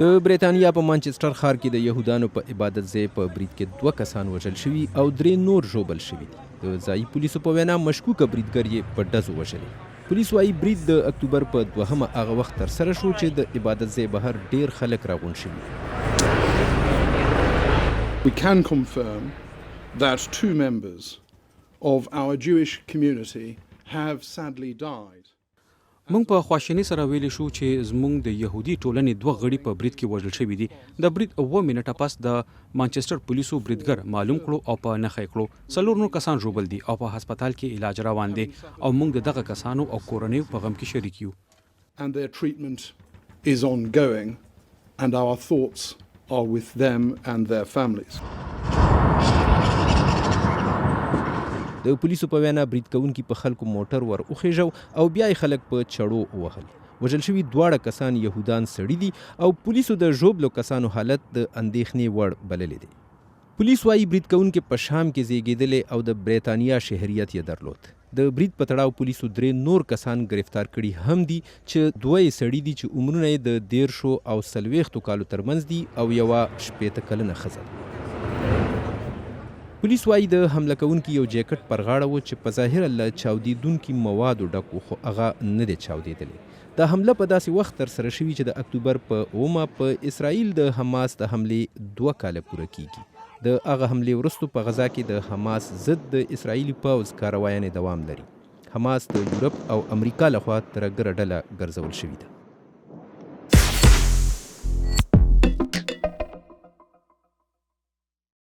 د بریتانیا په مانچسټر ښار کې د یهودانو په عبادتځای په برید کې 2 کسان وژل شوي او 3 نور ژوبل شوي دي. د ځايي پولیسو په وینا مشکوکه بریدګر یې په ډزو وژلي. پولیس وايي برید د اکتوبر په 2مه هغه وخت ترسره شو چې د عبادتځای بهر ډیر خلک راغونډ شوي. We can confirm that 2 members of our Jewish community have sadly died. مونږ په خواشینی سره ویلی شو چې زمونږ د يهودي ټولنې 2 غړي په برید کې وژل شوي دي. د برید 9 منټه پس د مانچسټر پولیسو بریدګر معلوم کړو او په نښه کړو. 4 نور کسان ژوبل دي او په هسپتال کې علاج روان دي او مونږ دغه کسانو او کورنۍ په غم کې شریک یو. And their treatment is ongoing and our thoughts are with them and their families. د پولیسو په وینا برید کوونکي په خلکو موټر ور وخېژاوه او بیا یې خلک په چړو ووهل. وژل شوي 2 کسان یهودان سړي دي او پولیسو د ژوبلو کسانو حالت د اندېښنې وړ بللې دی. پولیس وايي برید کوونکي په شام کې زیږېدلې او د بریتانیا شهریت یې درلود. د برید په تړاو پولیسو 3 نور کسان گرفتار کړي هم دي چې 2 یې سړي دي چې عمرونه یې د 13 او 40 کالو ترمنځ دي او یوه 80 کلنه ښځه ده. پولیس وايي د حمله کوونکي یو جیکټ پر غاړه و چې په ظاهره له چاودېدونکي موادو ډک و خو هغه نه دی چاودېدلی. دا حمله په داسې وخت ترسره شوي چې د اکتوبر په 9مه په اسرائیل د حماس د حملې 2 کاله پوره کیږي. د هغه حملې وروسته په غزا کې د حماس ضد د اسرائیلي پوځ کاروایانې دوام لري. حماس د یورپ او امریکا لخوا ترهګره ډله ګرځول شوې ده.